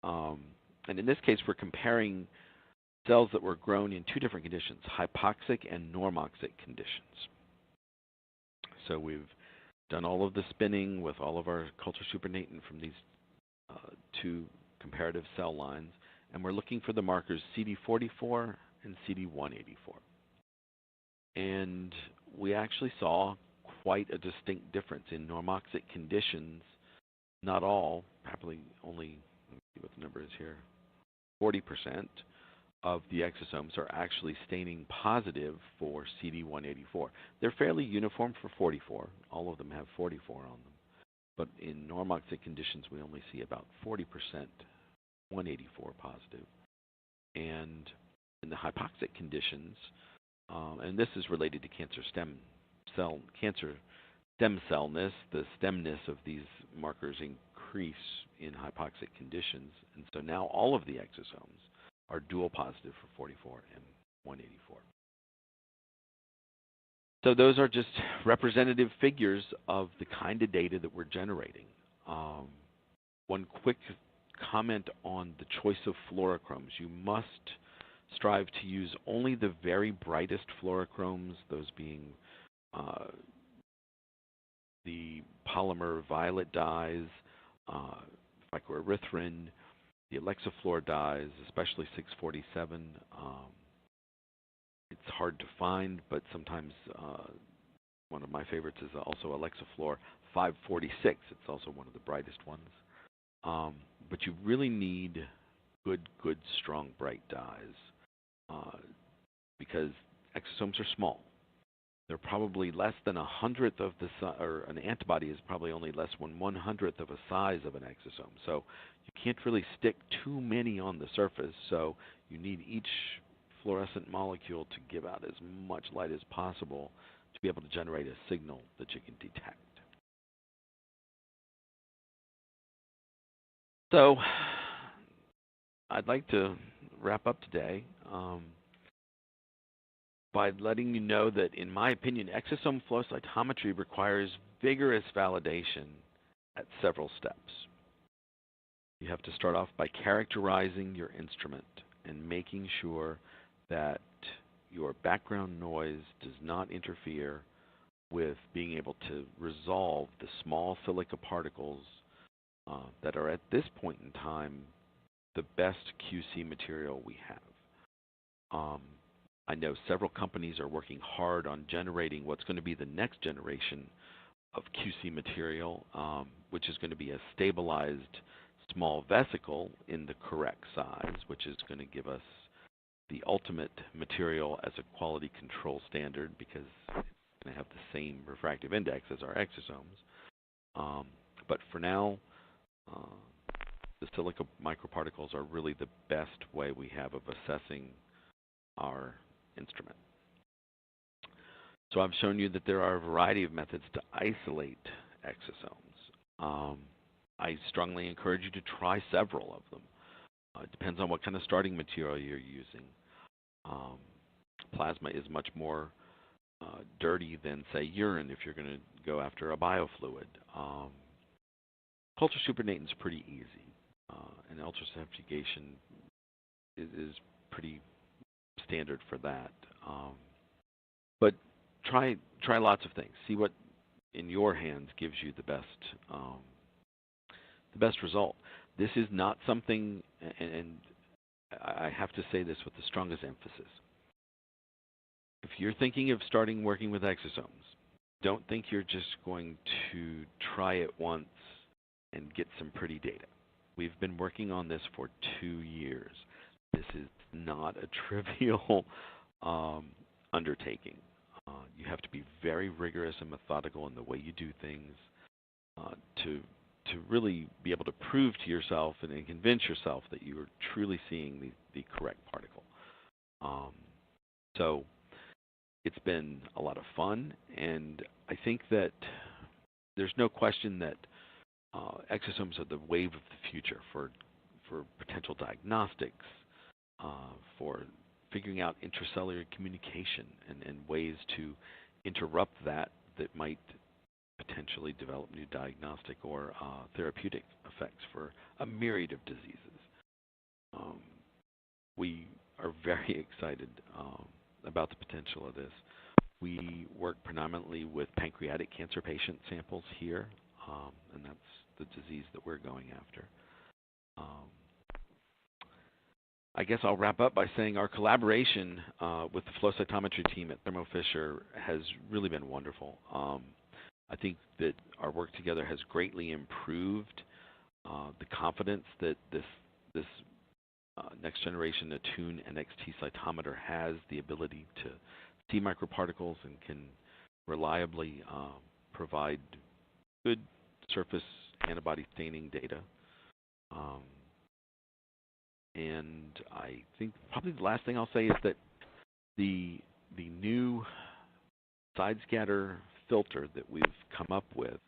And in this case, we're comparing cells that were grown in 2 different conditions, hypoxic and normoxic conditions. So we've done all of the spinning with all of our culture supernatant from these two comparative cell lines, and we're looking for the markers CD44 and CD184. And we actually saw quite a distinct difference in normoxic conditions. Not all, probably only, let me see what the number is here, 40% of the exosomes are actually staining positive for CD184. They're fairly uniform for 44. All of them have 44 on them. But in normoxic conditions, we only see about 40% 184 positive. And in the hypoxic conditions, and this is related to cancer stem cellness, the stemness of these markers increase in hypoxic conditions. And so now all of the exosomes are dual positive for 44 and 184. So those are just representative figures of the kind of data that we're generating. One quick comment on the choice of fluorochromes. You must strive to use only the very brightest fluorochromes, those being the polymer violet dyes, phycoerythrin, the Alexafluor dyes, especially 647. It's hard to find, but sometimes one of my favorites is also Alexafluor 546. It's also one of the brightest ones. But you really need good, strong, bright dyes because exosomes are small. They're probably less than 1/100th of the size, or an antibody is probably only less than 1/100th of a size of an exosome. So you can't really stick too many on the surface. So you need each fluorescent molecule to give out as much light as possible to be able to generate a signal that you can detect. So I'd like to wrap up today by letting you know that, in my opinion, exosome flow cytometry requires vigorous validation at several steps. You have to start off by characterizing your instrument and making sure that your background noise does not interfere with being able to resolve the small silica particles that are at this point in time the best QC material we have. I know several companies are working hard on generating what's going to be the next generation of QC material, which is going to be a stabilized small vesicle in the correct size, which is going to give us the ultimate material as a quality control standard because it's going to have the same refractive index as our exosomes. But for now, the silica microparticles are really the best way we have of assessing our instrument. So I've shown you that there are a variety of methods to isolate exosomes. I strongly encourage you to try several of them. It depends on what kind of starting material you're using. Plasma is much more dirty than, say, urine if you're going to go after a biofluid. Culture supernatant is pretty easy, and ultracentrifugation is pretty standard for that. But try lots of things. See what in your hands gives you the best result. This is not something, and I have to say this with the strongest emphasis. If you're thinking of starting working with exosomes, don't think you're just going to try it once and get some pretty data. We've been working on this for 2 years. This is not a trivial undertaking. You have to be very rigorous and methodical in the way you do things to really be able to prove to yourself and convince yourself that you are truly seeing the correct particle. So it's been a lot of fun, and I think that there's no question that exosomes are the wave of the future for potential diagnostics, for figuring out intracellular communication and ways to interrupt that might potentially develop new diagnostic or therapeutic effects for a myriad of diseases. We are very excited about the potential of this. We work predominantly with pancreatic cancer patient samples here, and that's the disease that we're going after. I guess I'll wrap up by saying our collaboration with the flow cytometry team at Thermo Fisher has really been wonderful. I think that our work together has greatly improved the confidence that this next generation Attune NxT cytometer has the ability to see microparticles and can reliably provide good surface antibody staining data. And I think probably the last thing I'll say is that the new side scatter filter that we've come up with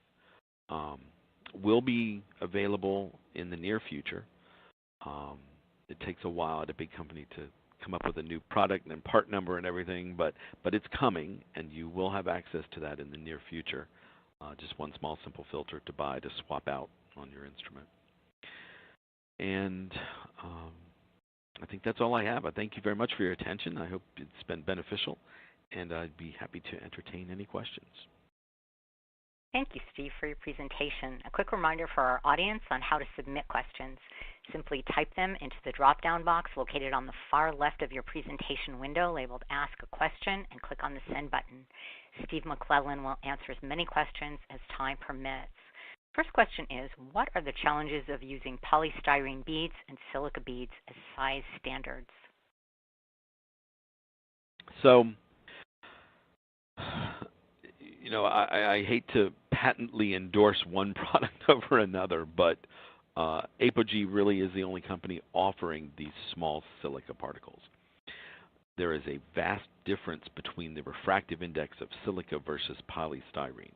will be available in the near future. It takes a while at a big company to come up with a new product and part number and everything, but it's coming, and you will have access to that in the near future. Just one small simple filter to buy to swap out on your instrument. And I think that's all I have. I thank you very much for your attention. I hope it's been beneficial, and I'd be happy to entertain any questions. Thank you, Steve, for your presentation. A quick reminder for our audience on how to submit questions. Simply type them into the drop-down box located on the far left of your presentation window labeled Ask a Question and click on the Send button. Steve McClellan will answer as many questions as time permits. First question is, what are the challenges of using polystyrene beads and silica beads as size standards? So, you know, I hate to patently endorse one product over another, but Apogee really is the only company offering these small silica particles. There is a vast difference between the refractive index of silica versus polystyrene.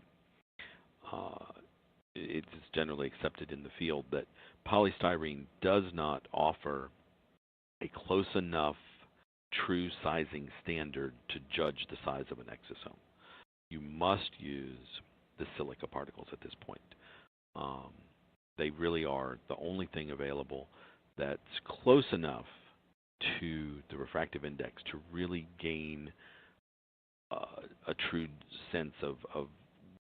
It is generally accepted in the field that polystyrene does not offer a close enough true sizing standard to judge the size of an exosome. You must use the silica particles at this point. They really are the only thing available that's close enough to the refractive index to really gain a true sense of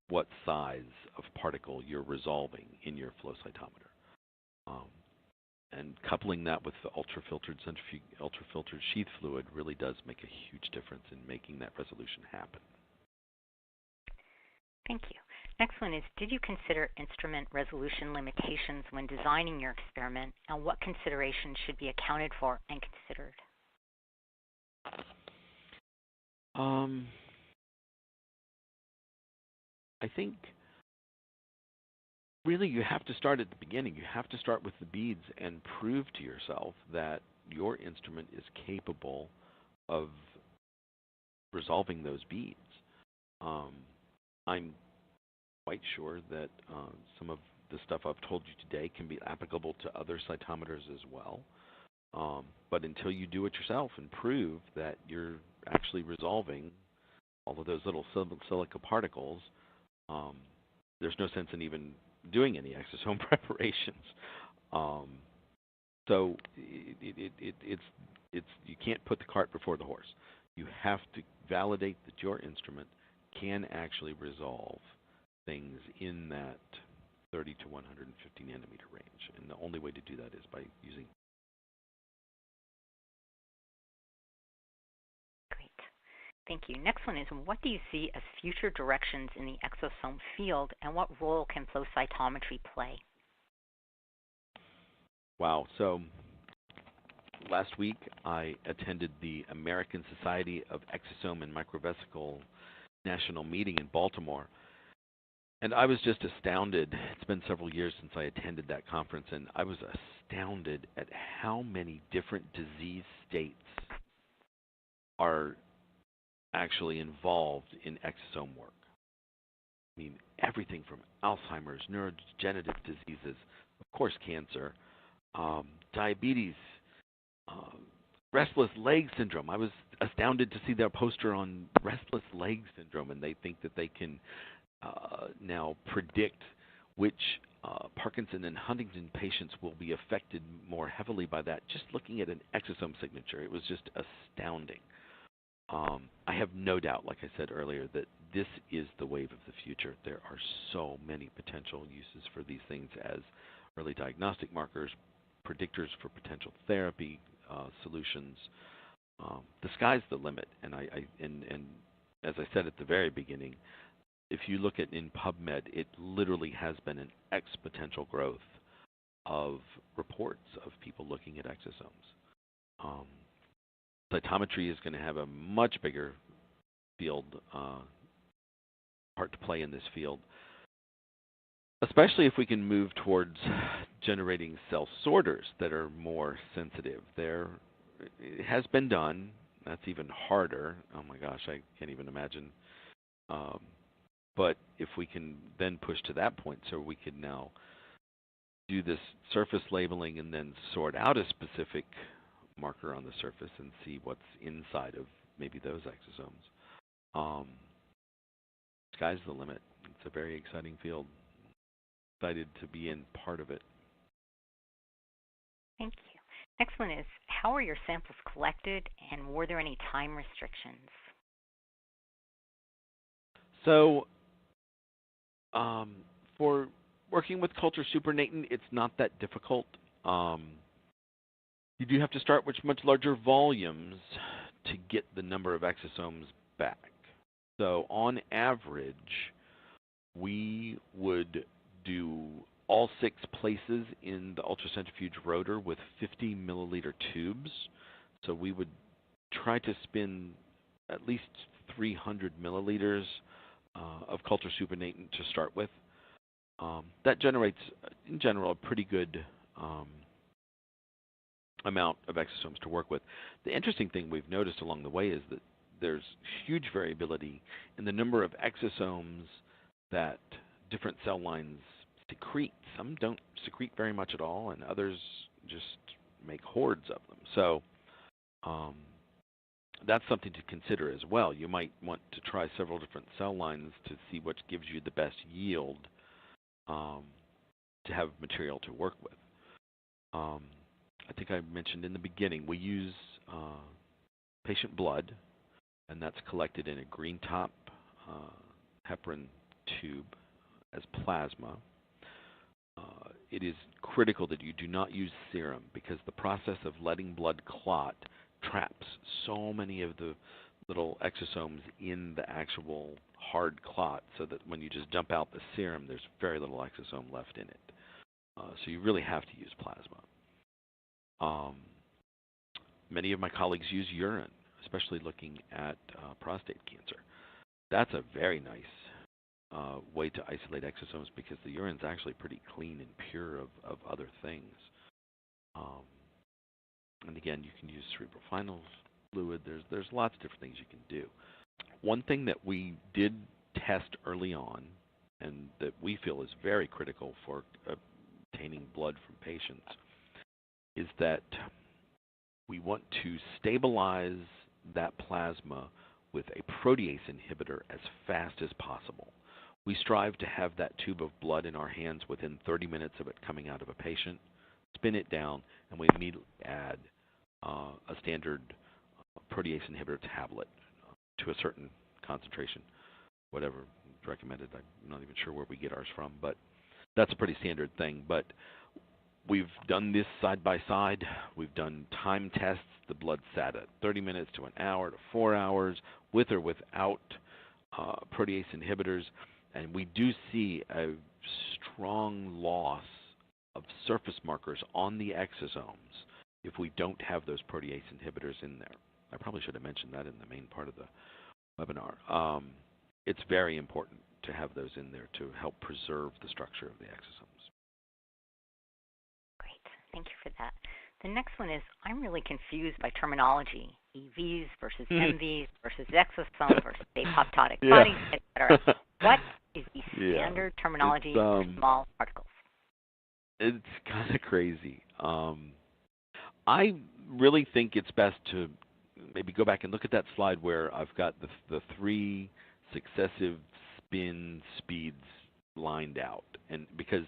what size of particle you're resolving in your flow cytometer. And coupling that with the ultrafiltered sheath fluid really does make a huge difference in making that resolution happen. Thank you. Next one is, did you consider instrument resolution limitations when designing your experiment, and what considerations should be accounted for and considered? I think really you have to start at the beginning. You have to start with the beads and prove to yourself that your instrument is capable of resolving those beads. I'm quite sure that some of the stuff I've told you today can be applicable to other cytometers as well. But until you do it yourself and prove that you're actually resolving all of those little silica particles, there's no sense in even doing any exosome preparations. So it's you can't put the cart before the horse. You have to validate that your instrument can actually resolve things in that 30 to 150 nanometer range, and the only way to do that is by using. Great, thank you. Next one is, what do you see as future directions in the exosome field, and what role can flow cytometry play? Wow, so last week I attended the American Society of Exosome and Microvesicle national meeting in Baltimore. And I was just astounded. It's been several years since I attended that conference, and I was astounded at how many different disease states are actually involved in exosome work. I mean, everything from Alzheimer's, neurodegenerative diseases, of course cancer, diabetes, restless leg syndrome. I was astounded to see their poster on restless leg syndrome, and they think that they can now predict which Parkinson and Huntington patients will be affected more heavily by that, just looking at an exosome signature. It was just astounding. I have no doubt, like I said earlier, that this is the wave of the future. There are so many potential uses for these things as early diagnostic markers, predictors for potential therapy solutions. The sky's the limit, and as I said at the very beginning, if you look at in PubMed, it literally has been an exponential growth of reports of people looking at exosomes. Cytometry is going to have a much bigger field, part to play in this field, especially if we can move towards generating cell sorters that are more sensitive. It has been done. That's even harder. Oh my gosh, I can't even imagine. But if we can then push to that point, so we can now do this surface labeling and then sort out a specific marker on the surface and see what's inside of maybe those exosomes. Sky's the limit. It's a very exciting field. Excited to be in part of it. Thank you. Next one is, how are your samples collected, and were there any time restrictions? So, for working with culture supernatant, it's not that difficult. You do have to start with much larger volumes to get the number of exosomes back. So on average, we would do all 6 places in the ultracentrifuge rotor with 50 milliliter tubes. So we would try to spin at least 300 milliliters of culture supernatant to start with. That generates, in general, a pretty good amount of exosomes to work with. The interesting thing we've noticed along the way is that there's huge variability in the number of exosomes that different cell lines secrete. Some don't secrete very much at all, and others just make hordes of them. So that's something to consider as well. You might want to try several different cell lines to see what gives you the best yield to have material to work with. I think I mentioned in the beginning, we use patient blood, and that's collected in a green top heparin tube as plasma. It is critical that you do not use serum because the process of letting blood clot traps so many of the little exosomes in the actual hard clot so that when you just dump out the serum, there's very little exosome left in it. So you really have to use plasma. Many of my colleagues use urine, especially looking at prostate cancer. That's a very nice way to isolate exosomes because the urine's actually pretty clean and pure of other things. And again, you can use cerebrospinal fluid. There's lots of different things you can do. One thing that we did test early on and that we feel is very critical for obtaining blood from patients is that we want to stabilize that plasma with a protease inhibitor as fast as possible. We strive to have that tube of blood in our hands within 30 minutes of it coming out of a patient, spin it down, and we immediately add a standard protease inhibitor tablet to a certain concentration, whatever is recommended. I'm not even sure where we get ours from, but that's a pretty standard thing. But we've done this side by side. We've done time tests. The blood sat at 30 minutes to an hour to 4 hours with or without protease inhibitors. And we do see a strong loss of surface markers on the exosomes if we don't have those protease inhibitors in there. I probably should have mentioned that in the main part of the webinar. It's very important to have those in there to help preserve the structure of the exosomes. Great. Thank you for that. The next one is, I'm really confused by terminology. EVs versus MVs versus exosome versus apoptotic bodies, etc. What is the standard terminology for small particles? It's kind of crazy. I really think it's best to maybe go back and look at that slide where I've got the 3 successive spin speeds lined out, and because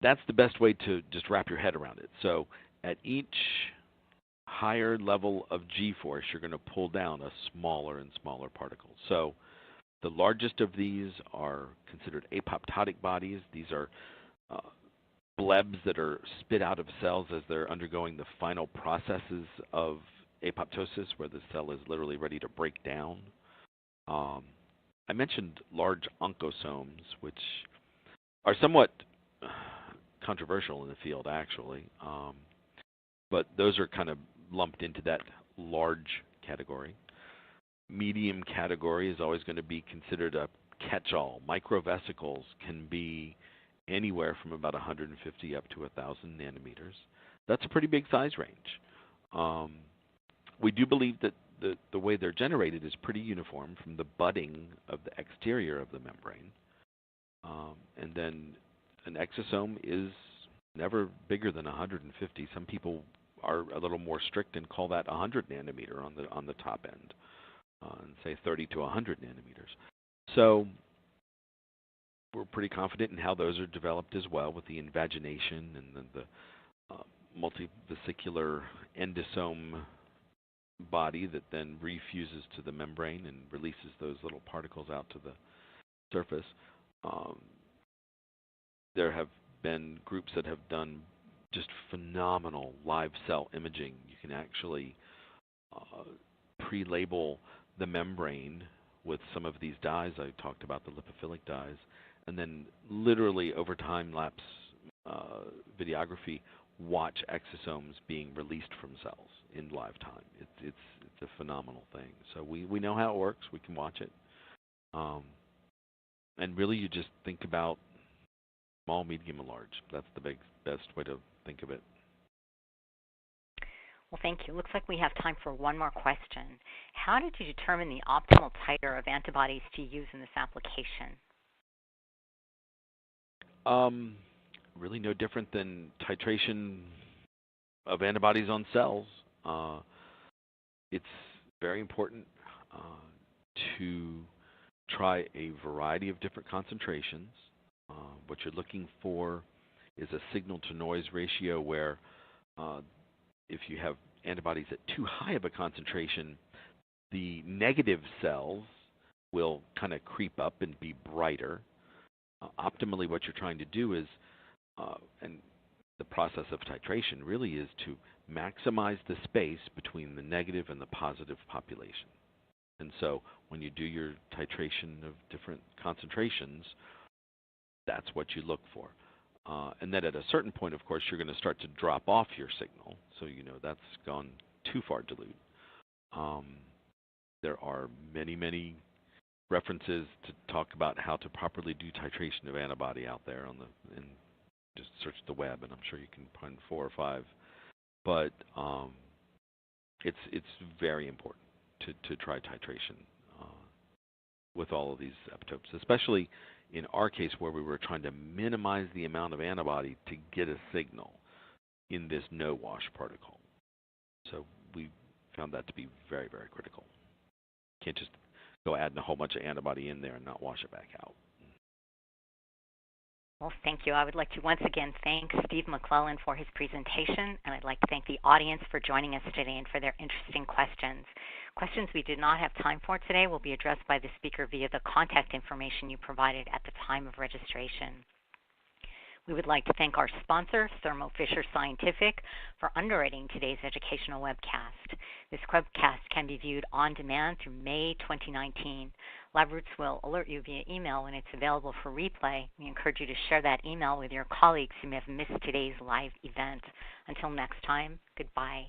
that's the best way to just wrap your head around it. So at each higher level of G-force, you're going to pull down a smaller and smaller particle. So the largest of these are considered apoptotic bodies. These are blebs that are spit out of cells as they're undergoing the final processes of apoptosis, where the cell is literally ready to break down. I mentioned large oncosomes, which are somewhat controversial in the field, actually, but those are kind of lumped into that large category. Medium category is always going to be considered a catch-all. Microvesicles can be anywhere from about 150 up to 1,000 nanometers. That's a pretty big size range. We do believe that the way they're generated is pretty uniform from the budding of the exterior of the membrane. And then an exosome is never bigger than 150. Some people are a little more strict and call that 100 nanometer on the top end, and say 30 to 100 nanometers. So we're pretty confident in how those are developed as well, with the invagination and then the multivesicular endosome body that then refuses to the membrane and releases those little particles out to the surface. There have been groups that have done just phenomenal live cell imaging. You can actually pre-label the membrane with some of these dyes. I talked about the lipophilic dyes, and then literally over time-lapse videography, watch exosomes being released from cells in live time. It's a phenomenal thing. So we know how it works. We can watch it. And really you just think about small, medium, and large. That's the best way to think of it. Well, thank you. Looks like we have time for one more question. How did you determine the optimal titer of antibodies to use in this application? Really no different than titration of antibodies on cells. It's very important to try a variety of different concentrations. What you're looking for is a signal-to-noise ratio where if you have antibodies at too high of a concentration, the negative cells will kind of creep up and be brighter. Optimally, what you're trying to do is, and the process of titration really is to maximize the space between the negative and the positive population. And so when you do your titration of different concentrations, that's what you look for. And then at a certain point, of course, you're going to start to drop off your signal. So you know that's gone too far dilute. There are many, many references to talk about how to properly do titration of antibody out there and just search the web, and I'm sure you can find 4 or 5. But it's very important to try titration with all of these epitopes, especially in our case where we were trying to minimize the amount of antibody to get a signal in this no-wash particle. So we found that to be very, very critical. Can't just go adding a whole bunch of antibody in there and not wash it back out. Well, thank you. I would like to once again thank Steve McClellan for his presentation, and I'd like to thank the audience for joining us today and for their interesting questions. Questions we did not have time for today will be addressed by the speaker via the contact information you provided at the time of registration. We would like to thank our sponsor, Thermo Fisher Scientific, for underwriting today's educational webcast. This webcast can be viewed on demand through May 2019. LabRoots will alert you via email when it's available for replay. We encourage you to share that email with your colleagues who may have missed today's live event. Until next time, goodbye.